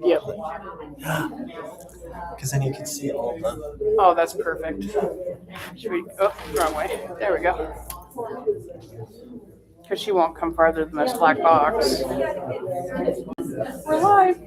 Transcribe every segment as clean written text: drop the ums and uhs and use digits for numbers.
Yep. Because then you can see all the. Oh, that's perfect. Should we? Oh, wrong way. There we go. Because she won't come farther than this black box. We're live.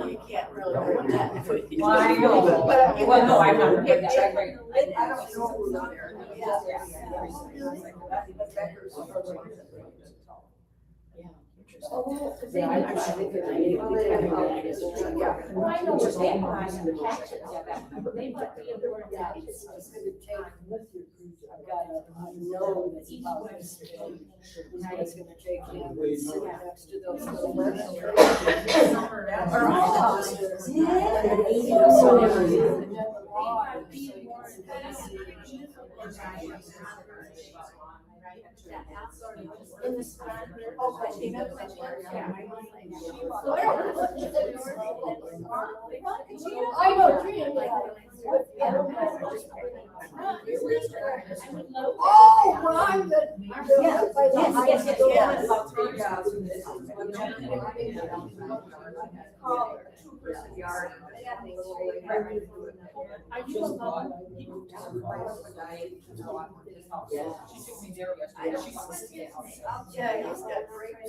You can't really. Well, I know. Well, no, I'm not. I don't know. I know. Oh, well, I'm good.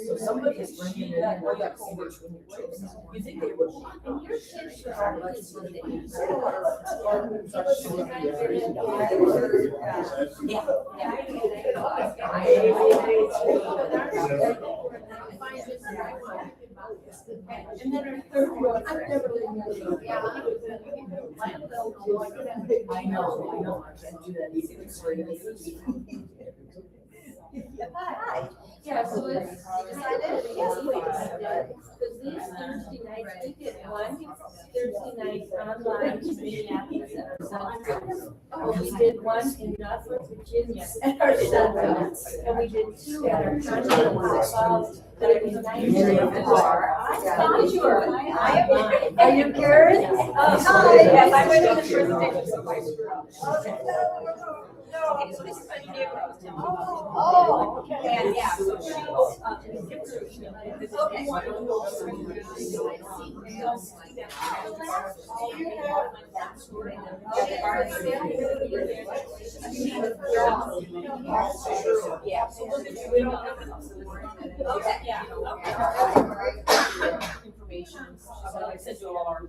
So somebody is bringing it in. You think they would? And then our third one, I've never been. I know. I can't do that easy. Hi. Yeah, so it's decided, yes, please. Because these Thursday nights, we get one Thursday night online to Minneapolis. Oh, we did one in Norfolk, Virginia at our center, and we did two at our conference. There was 94. I found you. Are you Karen? Hi. Yes, I went to the first day, so I screwed up. Okay, so this is my neighbor. Oh, okay. And yeah, so she, information. I sent you all our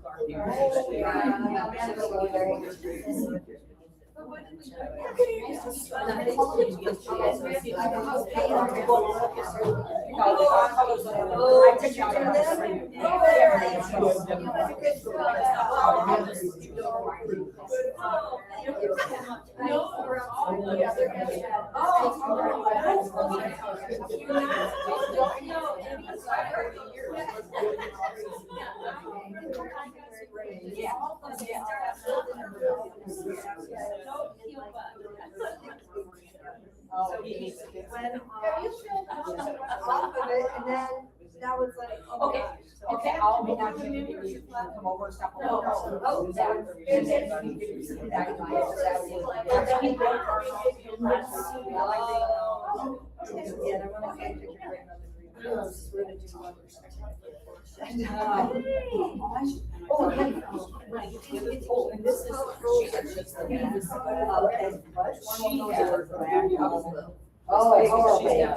Now it's like, okay, I'll be down to you, come over and stop. Oh, yeah. And then you see that.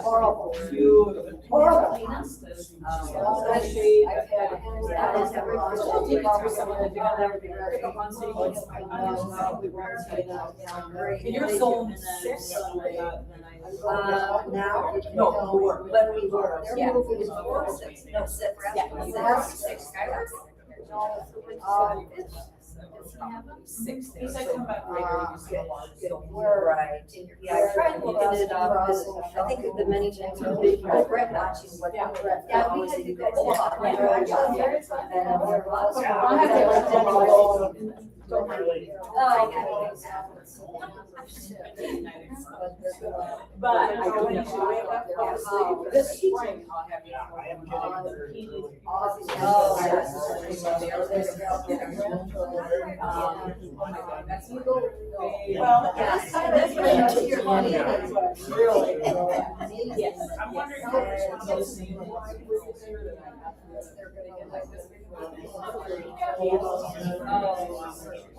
horrible. You're sold Now? No, we were. When we were. Yeah. No, six. Yeah. Six. 6 He days. said come back later, you see a lot, so. Right. Yeah, I tried looking it up, because I think the many times I've been Brett watching what Brett. Yeah, we had to go. But I do need to wake up, fall asleep. This spring, I'll have you. I am getting Oh my God, that's. Well, that's right to your money. Really? Yes. I'm wondering if it's one of those things that they're gonna get like this.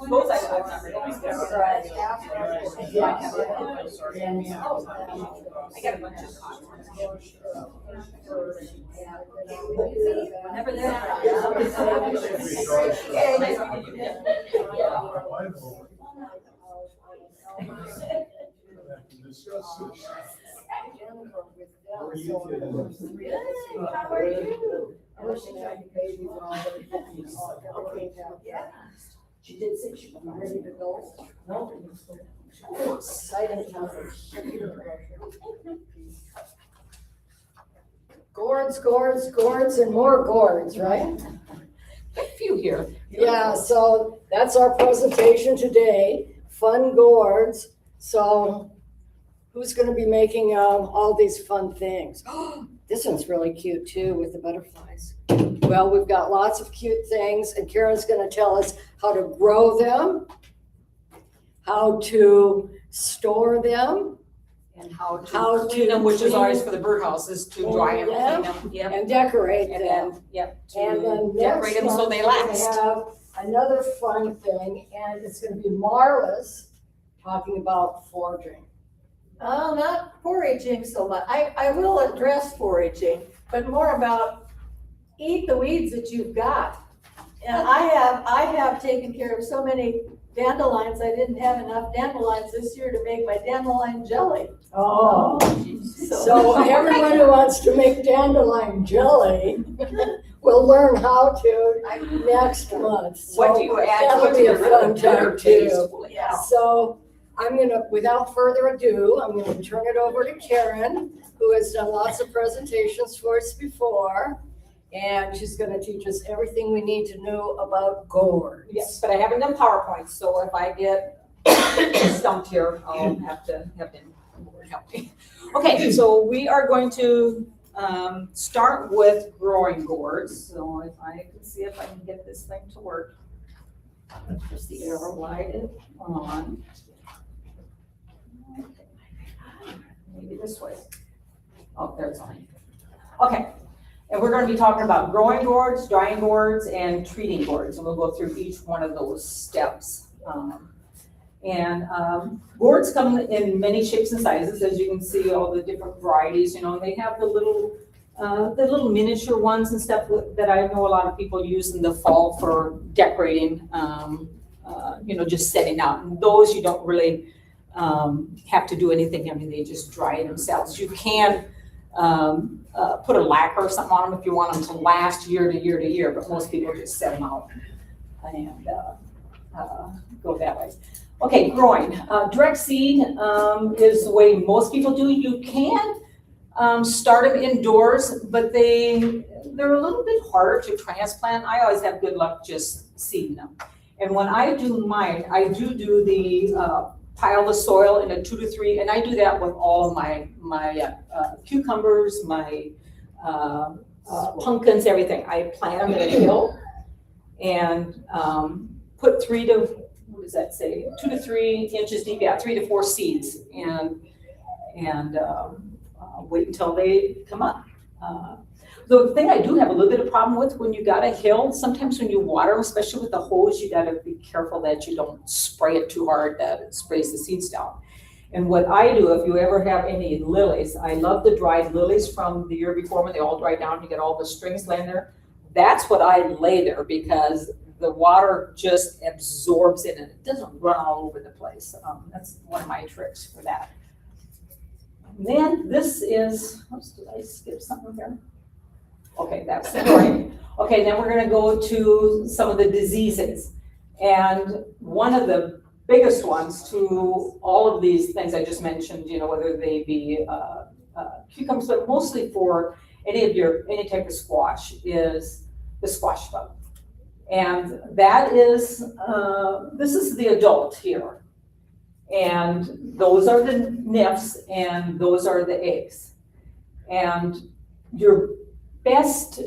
Both sides of the Right. I got a bunch of cotton ones. Whenever they're. How are you? She did say she was ready to go. No. Gourds, gourds, gourds, and more gourds, right? A few here. Yeah, so that's our presentation today, fun gourds. So who's gonna be making all these fun things? This one's really cute too with the butterflies. Well, we've got lots of cute things and Karen's gonna tell us how to grow them, how to store them, And how How to clean them, to which is always clean- for the birdhouses, to dry them, Yeah. clean them, yep. and decorate And them. then, yep, And to then decorate next them so month, they we're gonna last. have another fun thing, and it's gonna be Marla's talking about foraging. Not foraging so much. I will address foraging, but more about eat the weeds that you've got. And I have taken care of so many dandelions, I didn't have enough dandelions this year to make my dandelion jelly. Oh. So everyone who wants to make dandelion jelly will learn how to next month. What do you add to That'll it be to a get rid fun of the bitter time taste? too. Yeah. So I'm gonna, without further ado, I'm gonna turn it over to Karen, who has done lots of presentations for us before. And she's gonna teach us everything we need to know about gourds. Yes, but I haven't done PowerPoint, so if I get stumped here, I'll have to have them help me. Okay, so we are going to start with growing gourds. So if I can see if I can get this thing to work. Just the arrow lighted on. Maybe this way. Oh, there it's on. Okay. And we're going to be talking about growing gourds, drying gourds, and treating gourds, and we'll go through each one of those steps. Gourds come in many shapes and sizes, as you can see, all the different varieties. You know, they have the little miniature ones and stuff that I know a lot of people use in the fall for decorating. You know, just setting out. And those you don't really have to do anything. I mean, they just dry themselves. You can put a lacquer or something on them if you want them to last year to year to year, but most people just set them out and go that way. Okay, growing. Direct seed is the way most people do. You can start them indoors, but they're a little bit harder to transplant. I always have good luck just seeding them. And when I do mine, I do the pile the soil in a 2 to 3, and I do that with all of my cucumbers, my pumpkins, everything. I plant them in a hill and put 3 to, what does that say? 2 to 3 inches deep, yeah, 3 to 4 seeds, and wait until they come up. The thing I do have a little bit of problem with when you got a hill, sometimes when you water them, especially with the hose, you gotta be careful that you don't spray it too hard that it sprays the seeds down. And what I do, if you ever have any lilies, I love the dried lilies from the year before when they all dry down, you get all the strings laying there. That's what I lay there because the water just absorbs it and it doesn't run all over the place. That's one of my tricks for that. And then this is, oops, did I skip something here? Okay, that's the growing. Okay, then we're gonna go to some of the diseases. And one of the biggest ones to all of these things I just mentioned, whether they be cucumbers, but mostly for any type of squash, is the squash bug. And that is, this is the adult here. And those are the nymphs and those are the eggs. And your best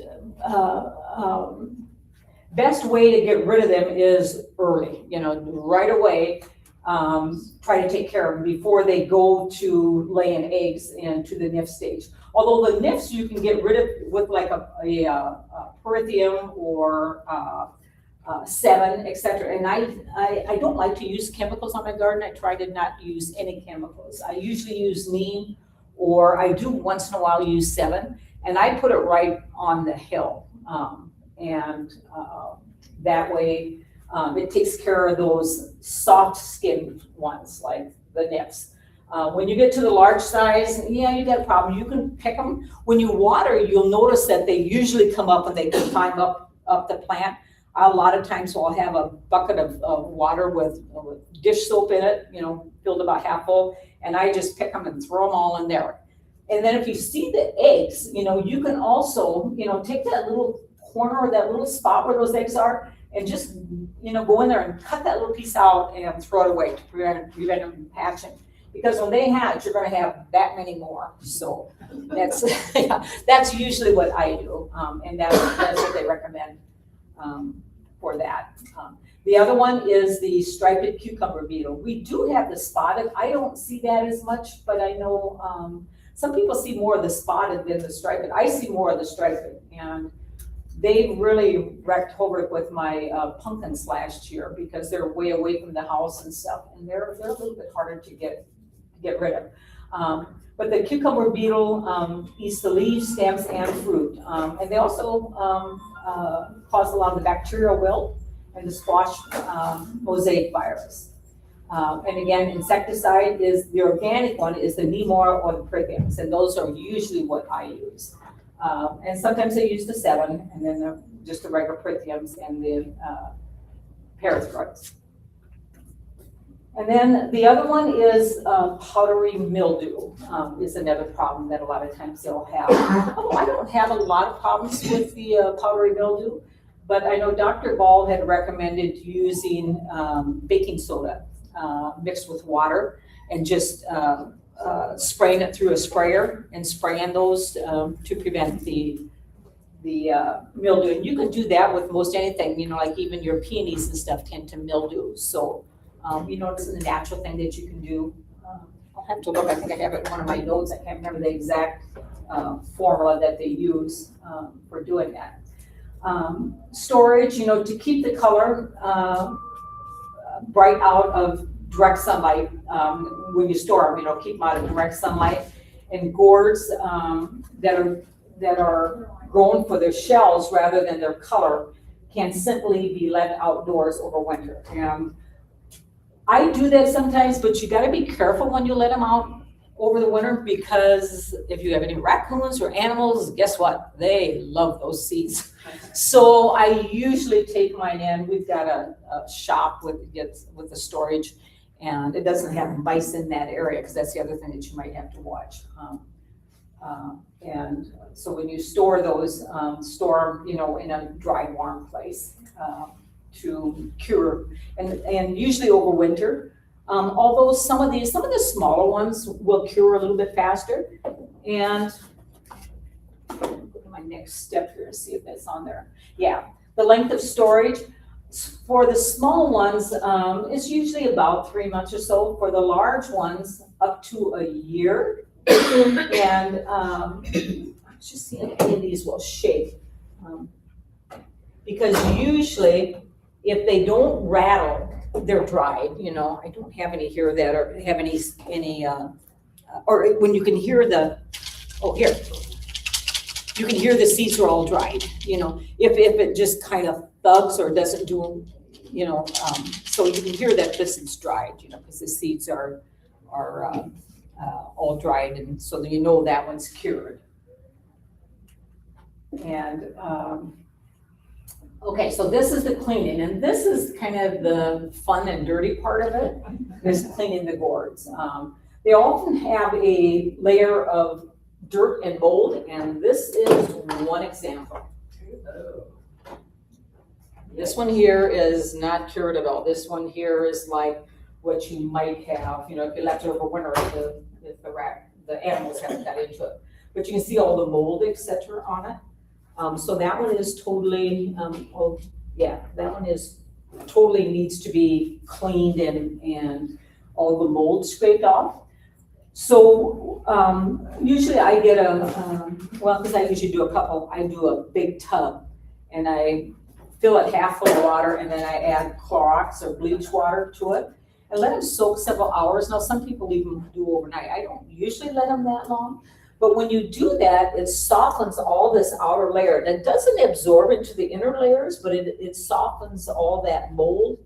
way to get rid of them is early, right away. Try to take care of them before they go to laying eggs into the nymph stage. Although the nymphs you can get rid of with like a perithium or 7, etc. And I don't like to use chemicals on my garden. I try to not use any chemicals. I usually use neem, or I do once in a while use 7, and I put it right on the hill. That way it takes care of those soft-skinned ones like the nymphs. When you get to the large size, yeah, you got a problem. You can pick them. When you water, you'll notice that they usually come up and they can climb up the plant. A lot of times we'll have a bucket of water with dish soap in it, filled about half full, and I just pick them and throw them all in there. And then if you see the eggs, you can also, take that little corner or that little spot where those eggs are and just, go in there and cut that little piece out and throw it away to prevent them from hatching. Because when they hatch, you're going to have that many more. So that's that's usually what I do, and that's what they recommend for that. The other one is the striped cucumber beetle. We do have the spotted. I don't see that as much, but I know some people see more of the spotted than the striped. I see more of the striped, and they really wrecked havoc with my pumpkins last year because they're way away from the house and stuff, and they're a little bit harder to get rid of. But the cucumber beetle eats the leaves, stems, and fruit. And they also cause a lot of the bacterial wilt and the squash mosaic virus. And again, insecticide is, the organic one is the Nemora or the Prickums, and those are usually what I use. And sometimes I use the 7, and then just the regular Prickums and the Parathroids. And then the other one is powdery mildew is another problem that a lot of times they'll have. I don't have a lot of problems with the powdery mildew, but I know Dr. Ball had recommended using baking soda mixed with water and just spraying it through a sprayer and spraying those to prevent the mildew. And you can do that with most anything, like even your peonies and stuff tend to mildew. So it's a natural thing that you can do. I'll have to look. I think I have it in one of my notes. I can't remember the exact formula that they use for doing that. Storage, to keep the color bright out of direct sunlight when you store them. Keep them out of direct sunlight. And gourds that are grown for their shells rather than their color can simply be left outdoors over winter. And I do that sometimes, but you got to be careful when you let them out over the winter, because if you have any raccoons or animals, guess what? They love those seeds. So I usually take mine in. We've got a shop with the storage, and it doesn't have mice in that area, because that's the other thing that you might have to watch. And so when you store those, store them, in a dry, warm place. To cure, and usually over winter. Although some of the smaller ones will cure a little bit faster. And go to my next step here and see if that's on there. Yeah, the length of storage for the small ones is usually about 3 months or so. For the large ones, up to a year. And let's just see if any of these will shake, because usually, if they don't rattle, they're dried. I don't have any here that have any, or when you can hear here, you can hear the seeds are all dried. If it just kind of thugs or doesn't do, so you can hear that this is dried, because the seeds are all dried, and so that one's cured. And Okay, so this is the cleaning, and this is kind of the fun and dirty part of it, is cleaning the gourds. They often have a layer of dirt and mold, and this is one example. This one here is not cured at all. This one here is like what you might have, if you left it over winter, if the animals haven't got into it. But you can see all the mold, et cetera, on it. So that one is totally, that one is totally needs to be cleaned and all the mold scraped off. So usually I get because I usually do I do a big tub and I fill it half full of water and then I add Clorox or bleach water to it and let them soak several hours. Now some people even do overnight. I don't usually let them that long. But when you do that, it softens all this outer layer. That doesn't absorb into the inner layers, but it softens all that mold.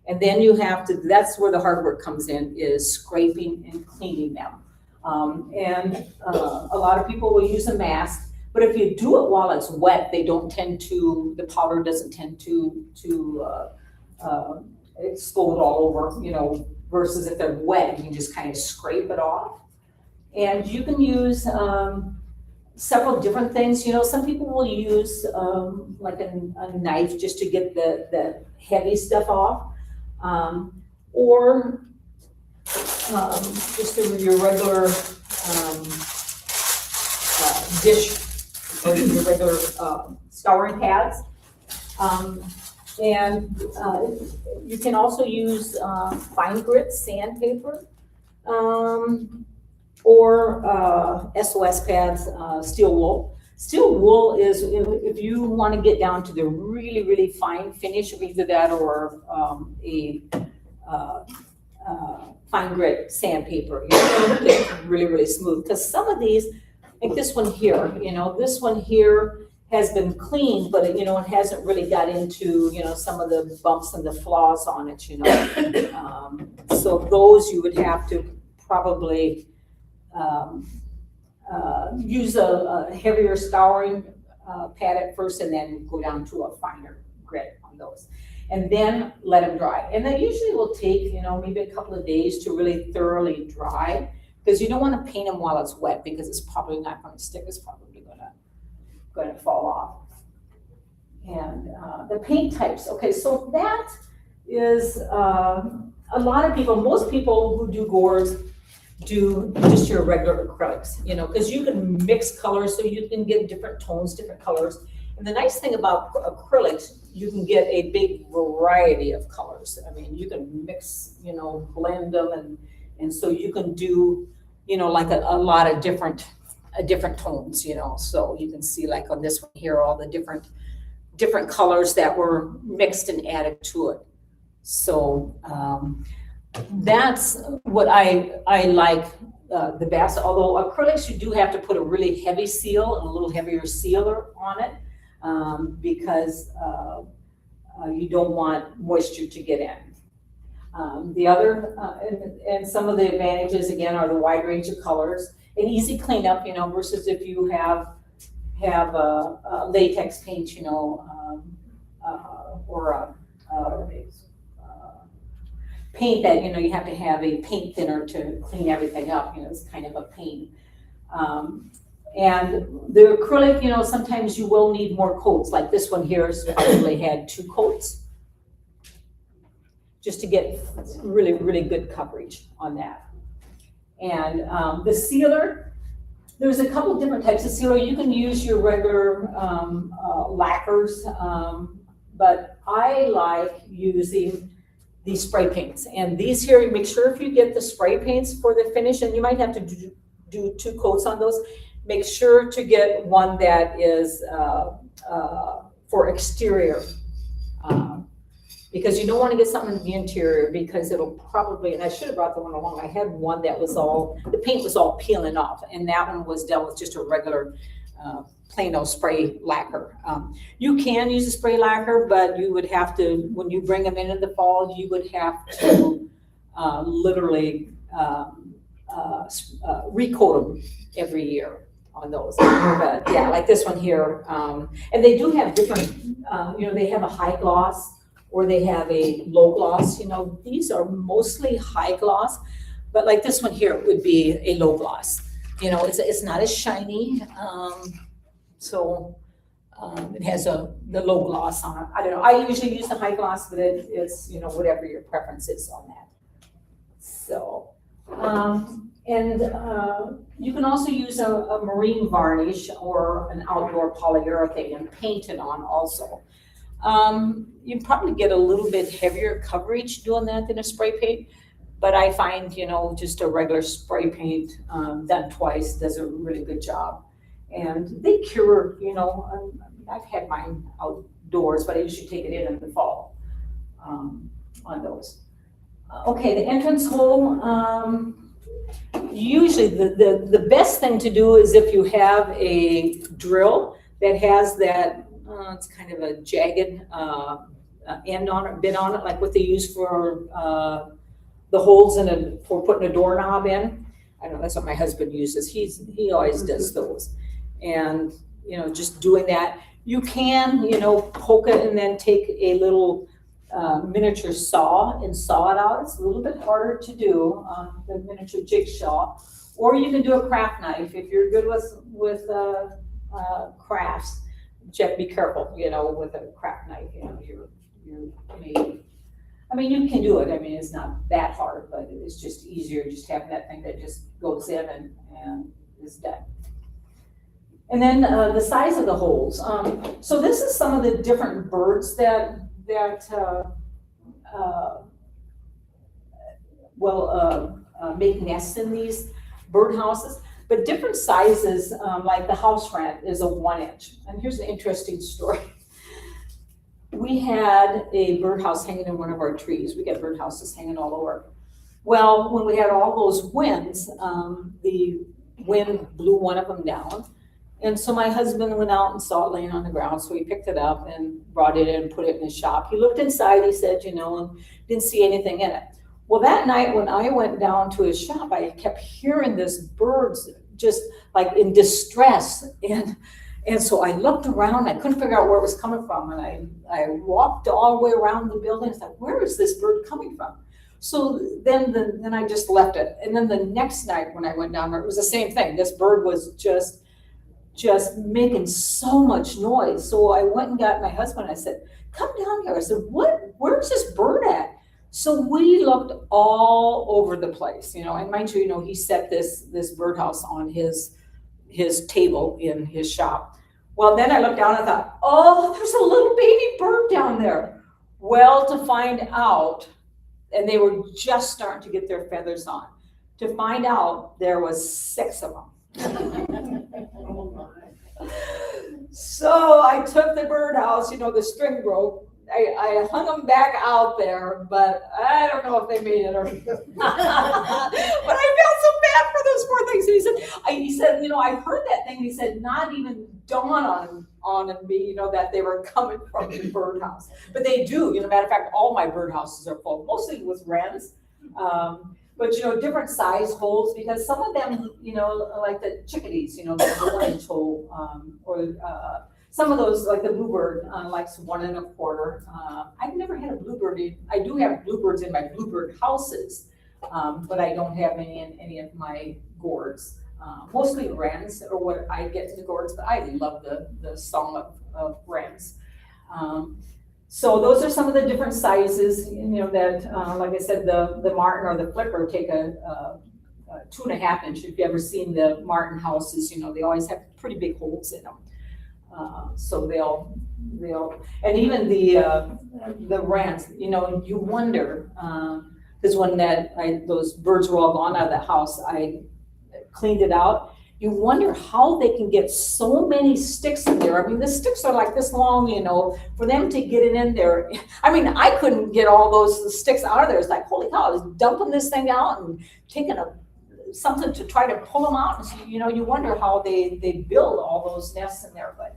And then you have to, that's where the hard work comes in, is scraping and cleaning them. A lot of people will use a mask, but if you do it while it's wet, the powder doesn't tend to explode all over, versus if they're wet, you can just kind of scrape it off. And you can use several different things. Some people will use like a knife just to get the heavy stuff off, or just your regular dish or your regular scouring pads. You can also use fine grit sandpaper. Or SOS pads, steel wool. Steel wool is, if you want to get down to the really, really fine finish of either that or a fine grit sandpaper, it's really, really smooth. Because some of these, like this one here, this one here has been cleaned, but it hasn't really got into, some of the bumps and the flaws on it, So those you would have to probably use a heavier scouring pad at first and then go down to a finer grit on those. And then let them dry. And that usually will take, maybe a couple of days to really thoroughly dry because you don't want to paint them while it's wet because it's probably not going to stick. It's probably going to fall off. And the paint types. Okay, so that is a lot of people, most people who do gourds do just your regular acrylics, because you can mix colors so you can get different tones, different colors. And the nice thing about acrylics, you can get a big variety of colors. I mean, you can mix, blend them, and so you can do, like a lot of different tones, So you can see like on this one here, all the different colors that were mixed and added to it. So that's what I like the best. Although acrylics, you do have to put a really heavy seal and a little heavier sealer on it because you don't want moisture to get in. The other, and some of the advantages again are the wide range of colors and easy cleanup, versus if you have a latex paint, or paint that, you have to have a paint thinner to clean everything up, it's kind of a pain. And the acrylic, sometimes you will need more coats, like this one here has probably had 2 coats just to get really, really good coverage on that. And the sealer, there's a couple different types of sealer. You can use your regular lacquers, but I like using these spray paints. And these here, make sure if you get the spray paints for the finish, and you might have to do 2 coats on those, make sure to get one that is for exterior. Because you don't want to get something in the interior because it'll probably, and I should have brought the one along, I had one that was the paint was all peeling off, and that one was done with just a regular plain old spray lacquer. You can use a spray lacquer, but you would have to, when you bring them in the fall, you would have to literally recoat them every year. on those. But yeah, like this one here, and they do have different, they have a high gloss or they have a low gloss, these are mostly high gloss, but like this one here would be a low gloss. It's not as shiny, so it has the low gloss on it. I don't know, I usually use the high gloss, but it's, whatever your preference is on that. So, you can also use a marine varnish or an outdoor polyurethane and paint it on also. You probably get a little bit heavier coverage doing that than a spray paint, but I find, just a regular spray paint done twice does a really good job. And they cure, I've had mine outdoors, but I usually take it in the fall on those. Okay, the entrance hole, usually the best thing to do is if you have a drill that has that, it's kind of a jagged end on it, bit on it, like what they use for the holes for putting a doorknob in. I know that's what my husband uses. He always does those. And, just doing that, you can, poke it and then take a little miniature saw and saw it out. It's a little bit harder to do, the miniature jigsaw, or you can do a craft knife if you're good with crafts. You have to be careful, with a craft knife. You're made. I mean, you can do it. I mean, it's not that hard, but it's just easier just having that thing that just goes in and is done. And then the size of the holes. So this is some of the different birds that make nests in these bird houses, but different sizes, like the house wren is a 1 inch. And here's an interesting story. We had a birdhouse hanging in one of our trees. We got birdhouses hanging all over. Well, when we had all those winds, the wind blew one of them down. And so my husband went out and saw it laying on the ground, so he picked it up and brought it in and put it in his shop. He looked inside, he said, and didn't see anything in it. Well, that night when I went down to his shop, I kept hearing this birds just like in distress. And so I looked around, I couldn't figure out where it was coming from. And I walked all the way around the building and thought, where is this bird coming from? So then I just left it. And then the next night when I went down there, it was the same thing. This bird was just making so much noise. So I went and got my husband. I said, come down here. I said, where's this bird at? So we looked all over the place, and mind you, he set this birdhouse on his table in his shop. Well, then I looked down and thought, oh, there's a little baby bird down there. Well, to find out, and they were just starting to get their feathers on, to find out there was 6 of them. So I took the birdhouse, the string broke. I hung them back out there, but I don't know if they made it or but I felt so bad for those poor things. And he said, I heard that thing. He said, not even dawn on me, that they were coming from the birdhouse. But they do, matter of fact, all my birdhouses are full, mostly with wrens. But different size holes, because some of them, like the chickadees, the 1 inch hole, or some of those, like the bluebird, likes 1 1/4. I've never had a bluebird. I do have bluebirds in my bluebird houses, but I don't have any in any of my gourds. Mostly wrens are what I get in the gourds, but I love the song of wrens. So those are some of the different sizes, that, like I said, the martin or the flicker take a 2.5 inch. If you've ever seen the martin houses, they always have pretty big holes in them. So they'll, and even the wrens, you wonder, because when those birds were all gone out of the house, I cleaned it out. You wonder how they can get so many sticks in there. I mean, the sticks are like this long, for them to get it in there. I mean, I couldn't get all those sticks out of there. It's like, holy cow, I was dumping this thing out and taking something to try to pull them out. And so, you wonder how they build all those nests in there. But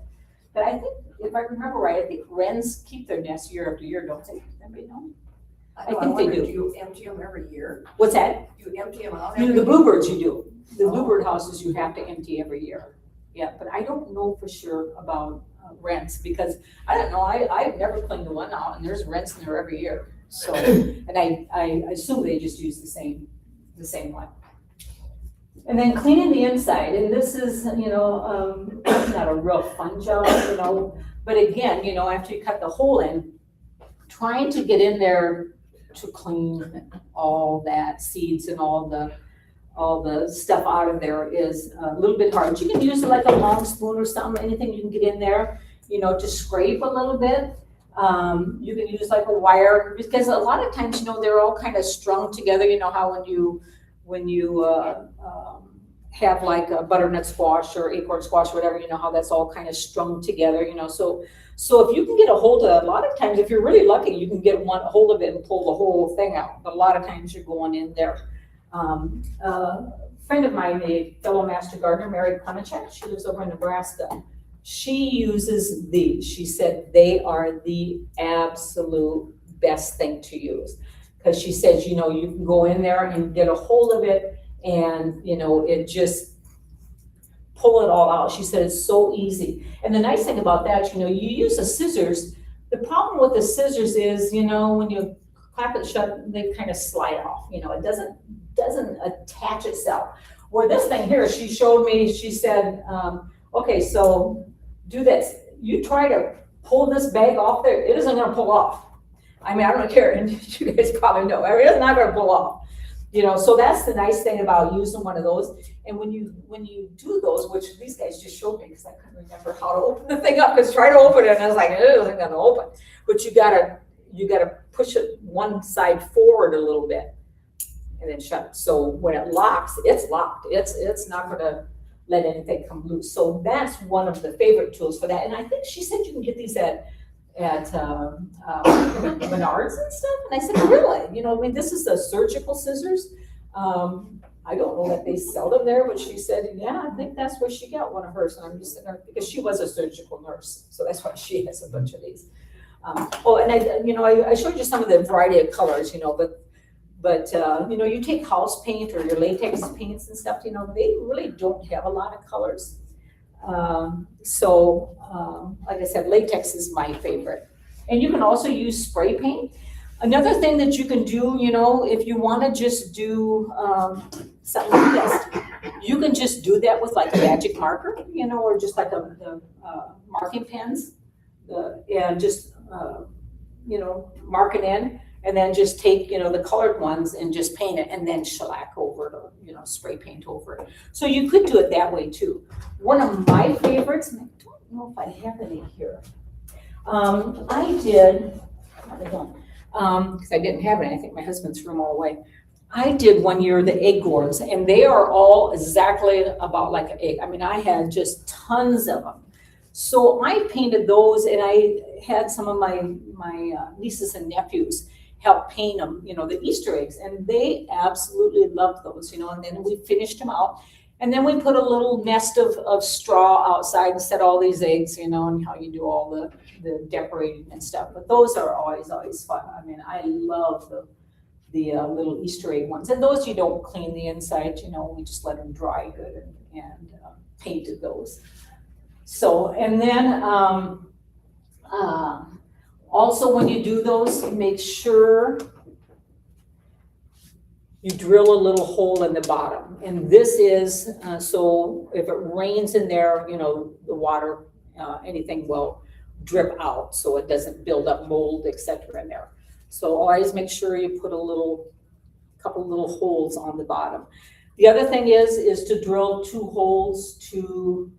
I think, if I remember right, I think wrens keep their nests year after year, don't they? Anybody know? I think they do. Do you empty them every year? What's that? You empty them out The bluebirds you do. The bluebird houses you have to empty every year. yet, but I don't know for sure about rents because I don't know, I've never cleaned the one out and there's rents in there every year. So, and I assume they just use the same one. And then cleaning the inside, and this is, not a real fun job, but again, after you cut the hole in, trying to get in there to clean all that seeds and all the stuff out of there is a little bit hard. You can use like a long spoon or something, anything you can get in there, to scrape a little bit. You can use like a wire, because a lot of times, they're all kind of strung together. You know how when you have like a butternut squash or acorn squash, whatever, how that's all kind of strung together, So if you can get a hold of it, a lot of times, if you're really lucky, you can get a hold of it and pull the whole thing out. But a lot of times you're going in there. A friend of mine, a fellow master gardener, Mary Konachek, she lives over in Nebraska. She uses these. She said they are the absolute best thing to use. Because she says, you can go in there and get a hold of it and, it just pull it all out. She said it's so easy. And the nice thing about that, you use the scissors. The problem with the scissors is, when you clap it shut, they kind of slide off. It doesn't attach itself. Where this thing here, she showed me, she said, okay, so do this. You try to pull this bag off there, it isn't gonna pull off. I mean, I don't care, and you guys probably know, it's not gonna pull off. So that's the nice thing about using one of those. And when you do those, which these guys just showed me because I couldn't remember how to open the thing up, because try to open it and I was like, it isn't gonna open. But you gotta push it one side forward a little bit and then shut it. So when it locks, it's locked. It's not gonna let anything come loose. So that's one of the favorite tools for that. And I think she said you can get these at Menards and stuff. And I said, really? This is the surgical scissors. I don't know that they sell them there, but she said, yeah, I think that's where she got one of hers. And I'm just sitting there, because she was a surgical nurse. So that's why she has a bunch of these. And I showed you some of the variety of colors, but you take house paint or your latex paints and stuff, they really don't have a lot of colors. Like I said, latex is my favorite. And you can also use spray paint. Another thing that you can do, if you want to just do something like this, you can just do that with like a magic marker, or just like the marking pens, and just, mark it in, and then just take, the colored ones and just paint it, and then shellac over it, or, spray paint over it. So you could do it that way too. One of my favorites, and I don't know if I have any here. I did, because I didn't have any. I think my husband threw them all away. I did one year the egg gourds, and they are all exactly about like an egg. I mean, I had just tons of them. So I painted those, and I had some of my nieces and nephews help paint them, the Easter eggs, and they absolutely loved those, and then we finished them out. And then we put a little nest of straw outside and set all these eggs, and how you do all the decorating and stuff. But those are always fun. I mean, I love the little Easter egg ones. And those you don't clean the inside, we just let them dry good and painted those. So, and then also when you do those, make sure you drill a little hole in the bottom. And this is, so if it rains in there, the water, anything will drip out so it doesn't build up mold, etc. in there. So always make sure you put couple little holes on the bottom. The other thing is to drill 2 holes to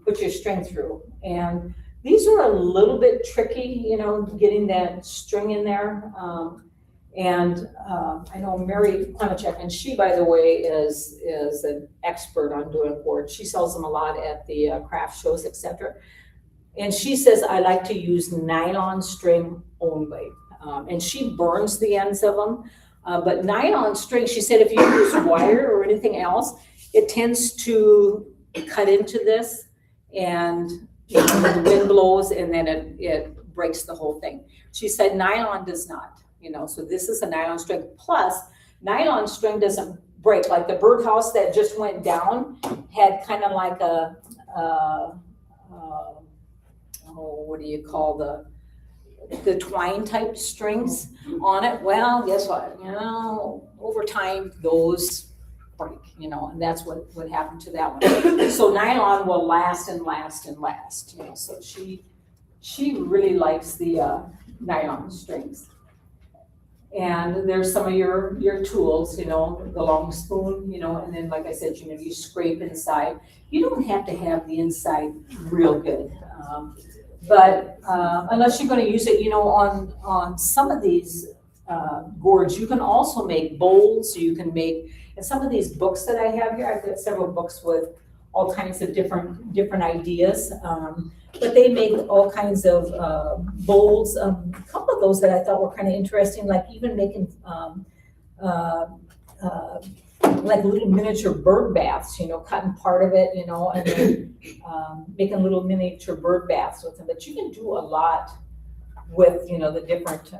put your string through. And these are a little bit tricky, getting that string in there. I know Mary Konachek, and she, by the way, is an expert on doing gourds. She sells them a lot at the craft shows, etc. And she says, I like to use nylon string only. And she burns the ends of them. But nylon string, she said, if you use wire or anything else, it tends to cut into this, and the wind blows, and then it breaks the whole thing. She said nylon does not. So this is a nylon string. Plus, nylon string doesn't break. Like the birdhouse that just went down had kind of like a what do you call the twine type strings on it? Well, guess what? Over time, those break, and that's what happened to that one. So nylon will last and last and last, so she really likes the nylon strings. And there's some of your tools, the long spoon, and then like I said, you scrape inside. You don't have to have the inside real good. But unless you're going to use it, on some of these gourds, you can also make bowls. You can make, and some of these books that I have here, I've got several books with all kinds of different ideas. But they make all kinds of bowls. A couple of those that I thought were kind of interesting, like even making like little miniature bird baths, cutting part of it, and then making little miniature bird baths with them. But you can do a lot with, the different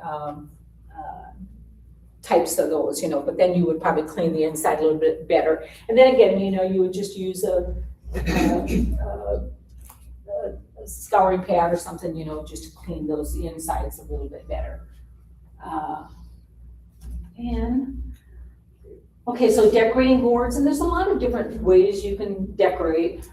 types of those, but then you would probably clean the inside a little bit better. And then again, you would just use a scouring pad or something, just to clean those insides a little bit better. Okay, so decorating gourds, and there's a lot of different ways you can decorate.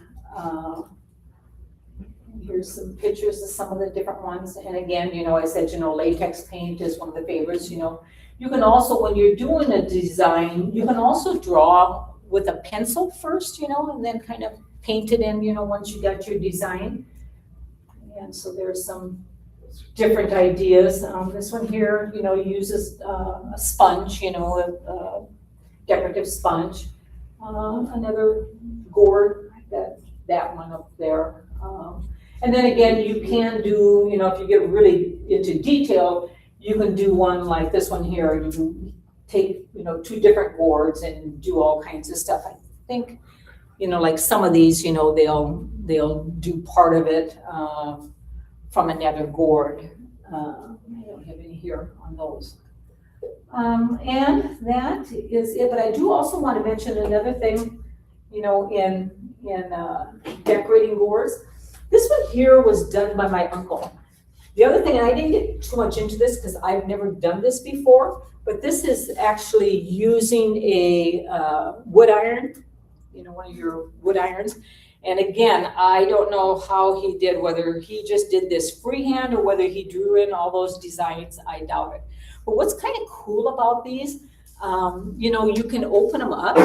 Here's some pictures of some of the different ones. And again, I said, latex paint is one of the favorites, You can also, when you're doing a design, you can also draw with a pencil first, and then kind of paint it in, once you got your design. And so there's some different ideas. This one here, uses a sponge, a decorative sponge. Another gourd, that one up there. And then again, you can do, if you get really into detail, you can do one like this one here. You can take, 2 different gourds and do all kinds of stuff. I think, like some of these, they'll do part of it from another gourd. I don't have any here on those. And that is it. But I do also want to mention another thing, in decorating gourds. This one here was done by my uncle. The other thing, and I didn't get too much into this because I've never done this before, but this is actually using a wood iron, one of your wood irons. And again, I don't know how he did, whether he just did this freehand or whether he drew in all those designs. I doubt it. But what's kind of cool about these, you can open them up.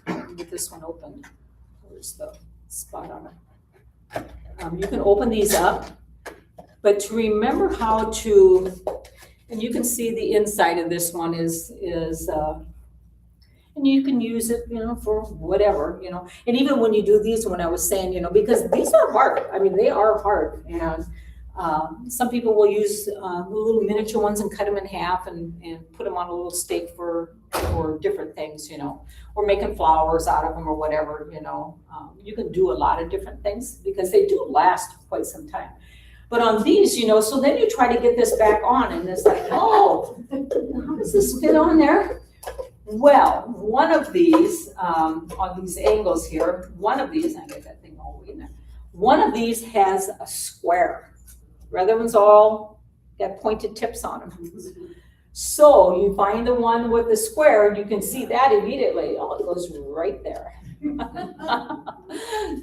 Let me get this one open. Where's the spot on it? You can open these up, but to remember how to, and you can see the inside of this one is and you can use it, for whatever, and even when you do these, when I was saying, because these are hard, I mean, they are hard, and some people will use little miniature ones and cut them in half and put them on a little stake for different things, or making flowers out of them or whatever, you can do a lot of different things because they do last quite some time. But on these, so then you try to get this back on and it's like, oh, how does this fit on there? Well, one of these, on these angles here, one of these, I get that thing all the way in there. One of these has a square. The other one's all got pointed tips on them. So you find the one with the square and you can see that immediately. Oh, it goes right there.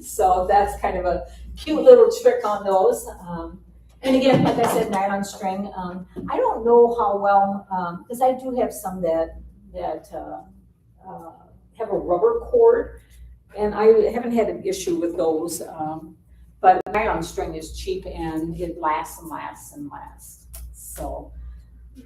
So that's kind of a cute little trick on those. And again, like I said, nylon string. I don't know how well, because I do have some that have a rubber cord, and I haven't had an issue with those. But nylon string is cheap and it lasts and lasts and lasts. So,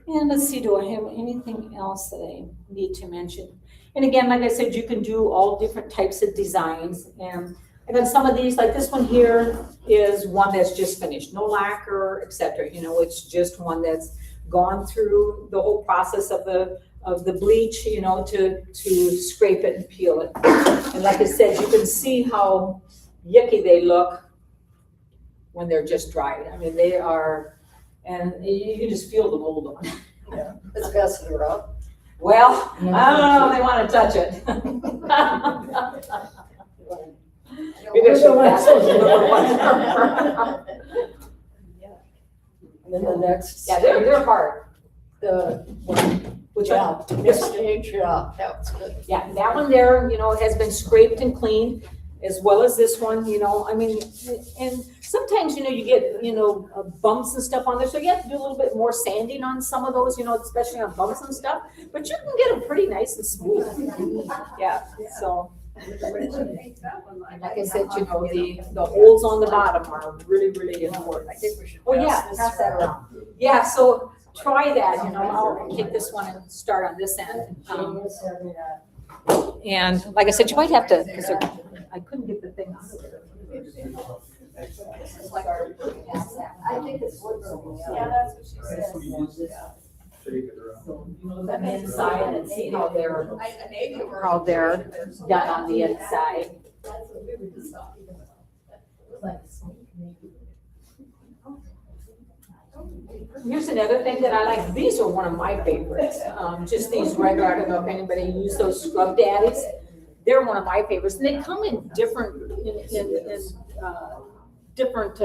and let's see, do I have anything else that I need to mention? And again, like I said, you can do all different types of designs. And then some of these, like this one here, is one that's just finished, no lacquer, etc. It's just one that's gone through the whole process of the bleach, to scrape it and peel it. And like I said, you can see how yucky they look when they're just dried. I mean, they are, and you can just feel the mold on it. Yeah, it's messing her up. Well, I don't know if they want to touch it. Maybe I should pass those number ones. And then the next. Yeah, they're hard. The, Which yeah, one? the next stage, yeah, that was good. Yeah, that one there, has been scraped and cleaned, as well as this one, I mean, and sometimes, you get, bumps and stuff on there, so you have to do a little bit more sanding on some of those, especially on bumps and stuff, but you can get them pretty nice and smooth. Yeah, so. And like I said, the holes on the bottom are really, really important. I think we should Oh, yeah, pass pass this that around. Yeah, so try that, I'll take this one and start on this end. And like I said, you might have to, because I couldn't get the things. I think it's wood burning. Yeah, that's what she said. Look on the inside and see how they're done on the inside. Here's another thing that I like. These are one of my favorites. Just these regular, I don't know if anybody used those scrub daddies. They're one of my favorites. And they come in different, different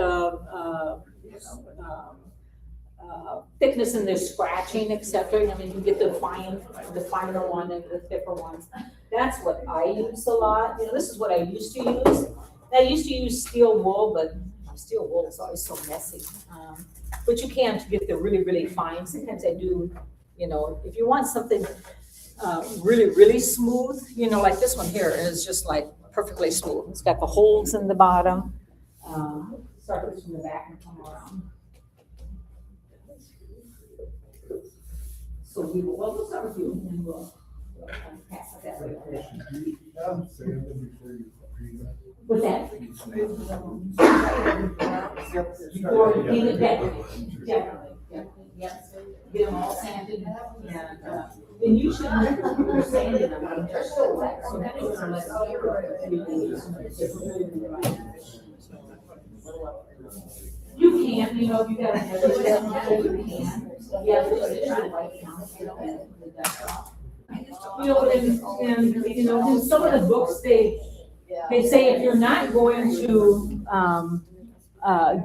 thickness in their scratching, etc. I mean, you get the finer one and the thicker ones. That's what I use a lot. This is what I used to use. I used to use steel wool, but steel wool is always so messy. But you can't get the really, really fine. Sometimes I do, if you want something really, really smooth, like this one here is just like perfectly smooth. It's got the holes in the bottom. Start this from the back and come around. So we'll start with you and then we'll pass it that way. What's that? Or you paint it back. Definitely. Yeah. Get them all sanded and you should remember you're sanding them. They're so wet. So that is you can, if you got another, you can. Yeah, in some of the books, they say if you're not going to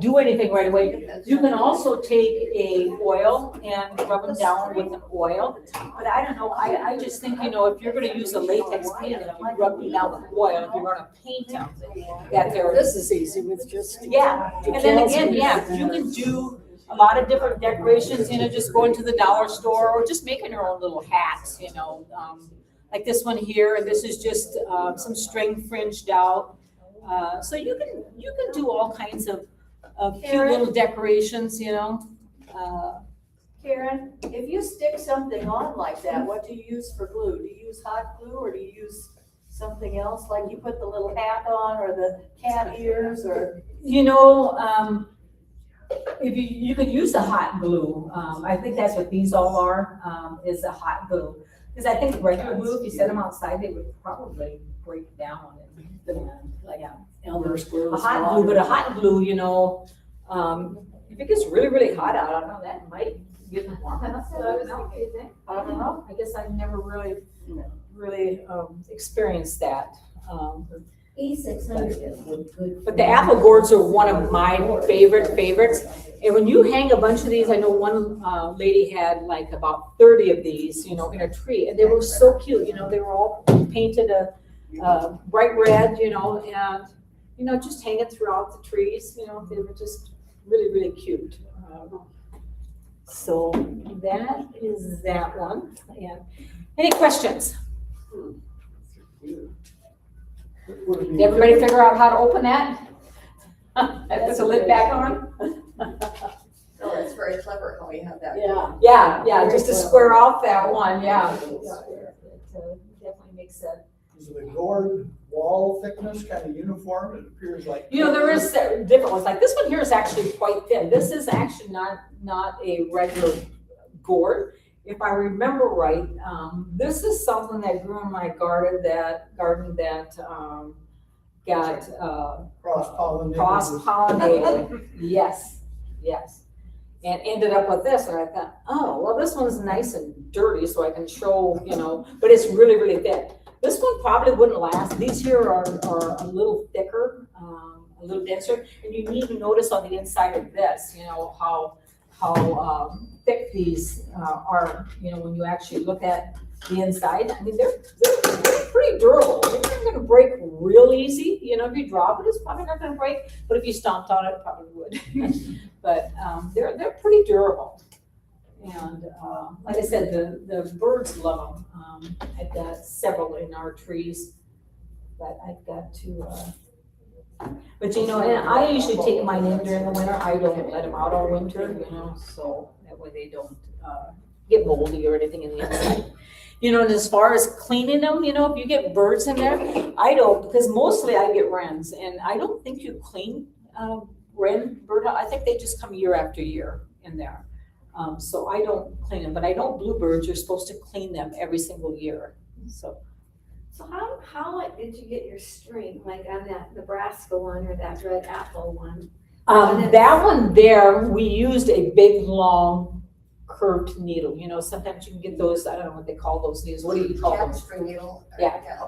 do anything right away, you can also take a oil and rub them down with an oil. But I don't know, I just think, if you're gonna use a latex paint, if you rub them down with oil, if you're gonna paint them, that they're. This is easy with just. Yeah, and then again, you can do a lot of different decorations, just going to the dollar store or just making your own little hats, like this one here, and this is just some string fringed out. So you can do all kinds of cute little decorations, Karen, if you stick something on like that, what do you use for glue? Do you use hot glue or do you use something else? Like you put the little hat on or the cat ears or? If you could use a hot glue, I think that's what these all are, is a hot glue. Because I think regular glue, if you set them outside, they would probably break down like Elmer's glue. a hot glue. But a hot glue, if it gets really, really hot out, I don't know, that might get them warm enough. I don't know. I guess I've never really experienced that. E600. But the apple gourds are one of my favorites. And when you hang a bunch of these, I know one lady had like about 30 of these, in a tree, and they were so cute. They were all painted a bright red, and just hanging throughout the trees. They were just really, really cute. So that is that one. And any questions? Did everybody figure out how to open that? Put the lid back on? No, it's very clever how we have that. Yeah, just to square off that one, yeah. It definitely makes sense. Is the gourd wall thickness kind of uniform? It appears like. There is different ones. Like this one here is actually quite thin. This is actually not a regular gourd. If I remember right, this is something that grew in my garden that got cross-pollinated. Yes. And ended up with this, and I thought, oh, well, this one's nice and dirty, so I can show, but it's really, really thin. This one probably wouldn't last. These here are a little thicker, a little denser, and you need to notice on the inside of this, you know, how thick these are, you know, when you actually look at the inside. I mean, they're pretty durable. They're not gonna break real easy. You know, if you drop it, it's probably not gonna break, but if you stomped on it, it probably would. But they're pretty durable. And like I said, the birds love them. I've got several in our trees, but I've got to, but you know, and I usually take mine in during the winter. I don't let them out all winter, you know, so that way they don't get moldy or anything in the inside. You know, and as far as cleaning them, you know, if you get birds in there, I don't, because mostly I get wrens, and I don't think you clean bird. I think they just come year after year in there. So I don't clean them, but I know bluebirds, you're supposed to clean them every single year, so. So how did you get your string, like on that Nebraska one or that red apple one? That one there, we used a big, long, curved needle. You know, sometimes you can get those, I don't know what they call those needles. What do you call them? Tapestry needle. Yeah. Yeah.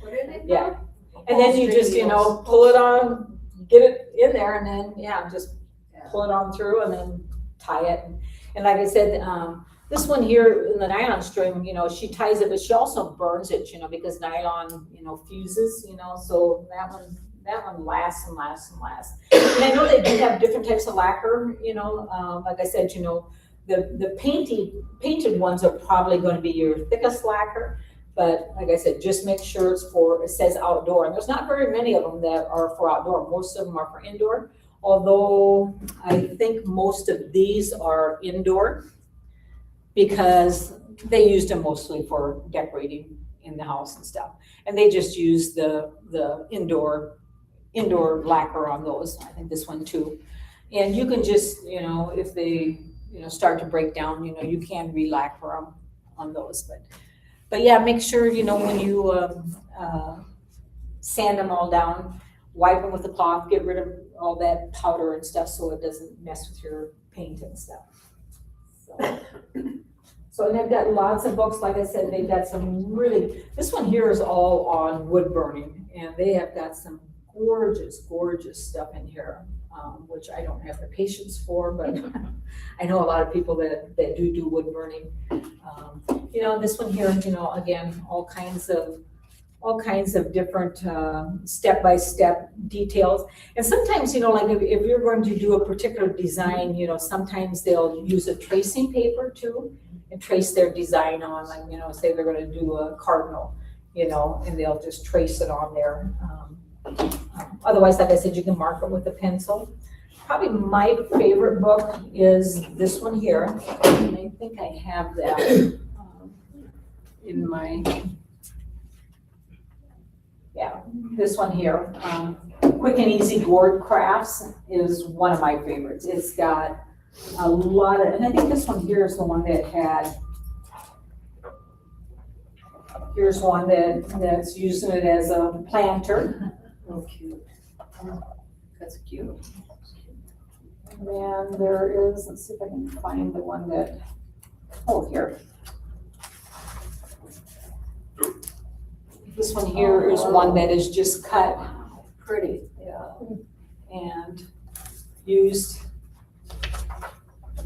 What are they Yeah. called? And then you just, you know, pull it on, get it in there, and then, yeah, just pull it on through and then tie it. And like I said, this one here in the nylon string, you know, she ties it, but she also burns it, you know, because nylon, you know, fuses, you know, so that one lasts and lasts and lasts. And I know they do have different types of lacquer, you know, like I said, you know, the painted ones are probably going to be your thickest lacquer, but like I said, just make sure it says outdoor, and there's not very many of them that are for outdoor. Most of them are for indoor, although I think most of these are indoor, because they used them mostly for decorating in the house and stuff. And they just use the indoor lacquer on those. I think this one too. And you can just, you know, if they, you know, start to break down, you know, you can re-lacquer them on those. But yeah, make sure, you know, when you sand them all down, wipe them with a cloth, get rid of all that powder and stuff so it doesn't mess with your paint and stuff. So, and they've got lots of books. Like I said, they've got some really, this one here is all on wood burning, and they have got some gorgeous, gorgeous stuff in here, which I don't have the patience for, but I know a lot of people that do wood burning. You know, this one here, you know, again, all kinds of different step-by-step details. And sometimes, you know, like if you're going to do a particular design, you know, sometimes they'll use a tracing paper too and trace their design on, like, you know, say they're going to do a cardinal, you know, and they'll just trace it on there. Otherwise, like I said, you can mark it with a pencil. Probably my favorite book is this one here. And I think I have that in my... Yeah, this one here, Quick and Easy Gourd Crafts is one of my favorites. It's got a lot of, and I think this one here is the one that had, here's one that's using it as a planter. Oh, cute. That's cute. And then there is, let's see if I can find the one that, oh, here. This one here is one that is just cut. Pretty. Yeah. And used.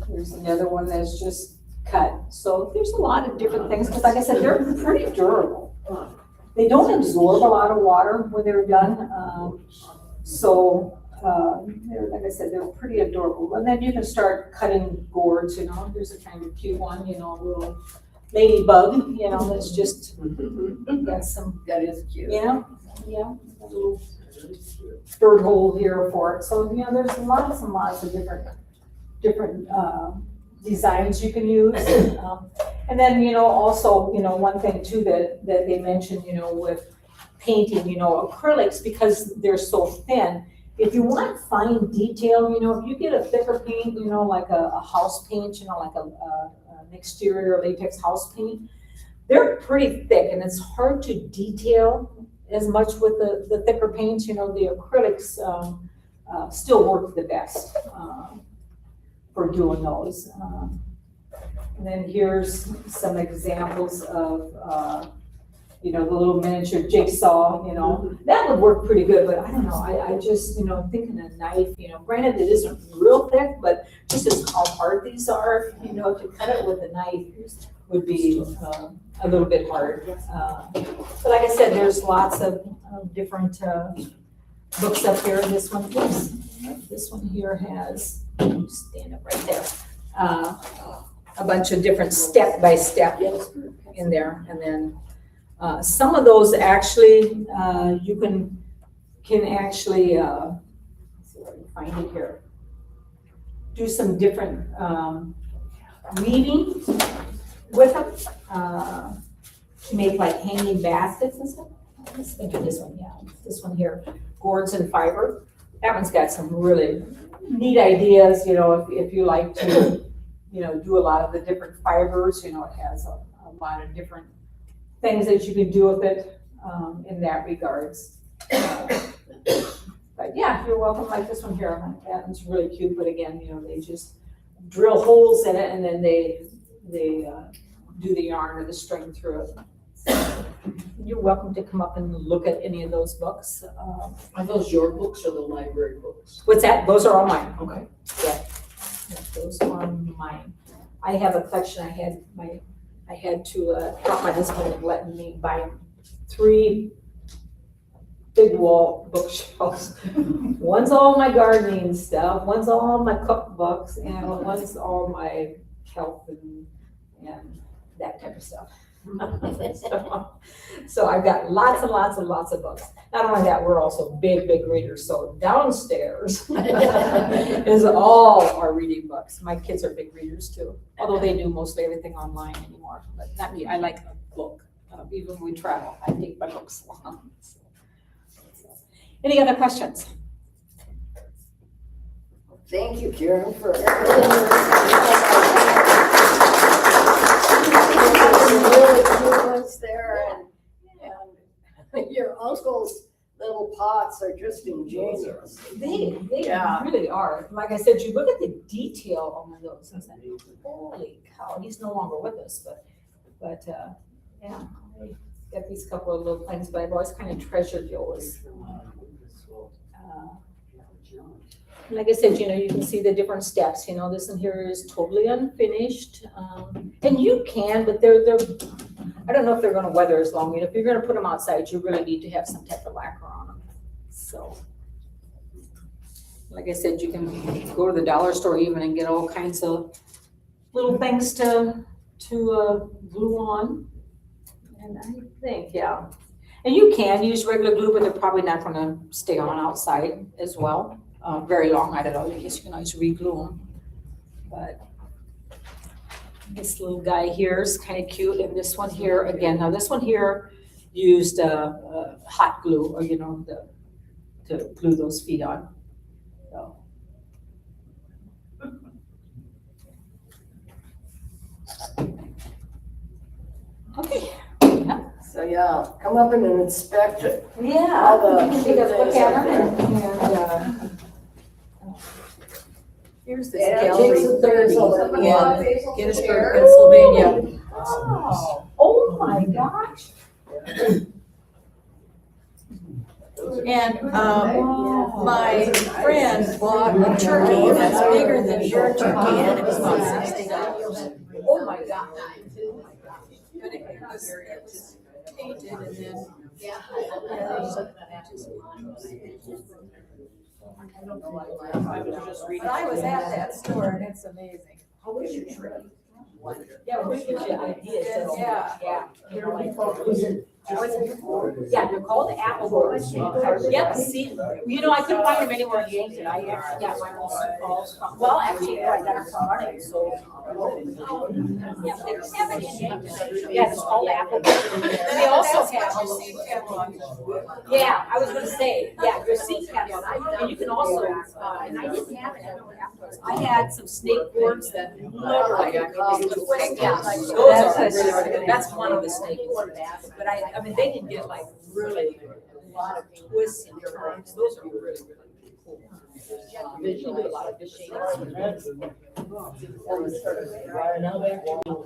There's another one that's just cut. So there's a lot of different things, but like I said, they're pretty durable. They don't absorb a lot of water when they're done. Like I said, they're pretty adorable. And then you can start cutting gourds, you know. Here's a kind of cute one, you know, a little ladybug, you know, that's just got some. That is cute. Yeah, a little bird hole here for it. So, you know, there's lots and lots of different designs you can use. And then, you know, also, you know, one thing too that they mentioned, you know, with painting, you know, acrylics, because they're so thin, if you want fine detail, you know, if you get a thicker paint, you know, like a house paint, you know, like an exterior latex house paint, they're pretty thick and it's hard to detail as much with the thicker paints. You know, the acrylics still work the best for doing those. And then here's some examples of you know, the little miniature jigsaw, you know, that would work pretty good, but I don't know, I just, you know, thinking a knife, you know, granted it isn't real thick, but just as how hard these are, you know, to cut it with a knife would be a little bit hard. But like I said, there's lots of different books up here. This one, oops, this one here has, stand up right there, a bunch of different step-by-step in there, and then some of those actually, you can actually, let's see if I can find it here, do some different weaving with them to make like hanging baskets and stuff. Let's think of this one, yeah, this one here, gourds and fiber. That one's got some really neat ideas, you know, if you like to, you know, do a lot of the different fibers, you know, it has a lot of different things that you can do with it in that regards. But yeah, you're welcome, like this one here, that one's really cute, but again, you know, they just drill holes in it and then they do the yarn or the string through it. So, you're welcome to come up and look at any of those books. Are those your books or the library books? What's that? Those are all mine. Okay. Yeah, those are mine. I have a collection. I had to help my husband and let me buy 3 big wall bookshelves. One's all my gardening stuff, one's all my cookbooks, and one's all my health and that type of stuff. So I've got lots and lots and lots of books. Not only that, we're also big readers. So downstairs is all our reading books. My kids are big readers too, although they do mostly everything online anymore. But not me. I like a book. Even when we travel, I take my books along. Any other questions? Thank you, Karen, for really cute ones there, and your uncle's little pots are just ingenious. They Yeah. really are. Like I said, you look at the detail on those. I was like, holy cow! He's no longer with us, but yeah, I got these couple of little things, but I've always kind of treasured yours. Like I said, you know, you can see the different steps. You know, this one here is totally unfinished, and you can, but they're. I don't know if they're going to weather as long. You know, if you're going to put them outside, you really need to have some type of lacquer on them. So, like I said, you can go to the dollar store even and get all kinds of little things to glue on. And I think, yeah, and you can use regular glue, but they're probably not going to stay on outside as well. Very long, I don't know, I guess you can always re-glue them. But this little guy here is kind of cute, and this one here, again, now this one here used hot glue, or you know, to glue those feet on. So. Okay. So yeah, come up and inspect it. Yeah, All the you can take a look at them and here's this gallery. Yeah. Gettysburg, Pennsylvania. Oh my gosh. And my friend bought a turkey that's bigger than your turkey, and it was about $60. Oh my gosh. But it was painted and then. But I was at that store and it's amazing. How was your trip? Yeah, we gives you ideas. Yeah. Yeah. You're like, yeah, they're called apple gourds. Yep, see, you know, I couldn't find them anywhere in Yankton. I actually got my own calls from, well, actually, I got them from running, so. Yeah, they don't have any in Yankton. Yeah, it's called apple gourds. And they also have. Yeah, I was gonna say, yeah, your seat catalog, and you can also, and I didn't have it afterwards. I had some snake boards that look like a twist. Yeah, that's one of the snake boards. But I mean, they can get like really a lot of twists and turns. Those are really, really cool. You can do a lot of fishing.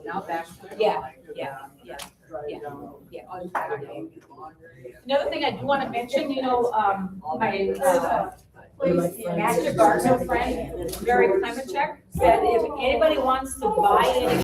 Now back. Yeah. Another thing I do want to mention, you know, my master gardener friend, Mary Klimacek, said if anybody wants to buy any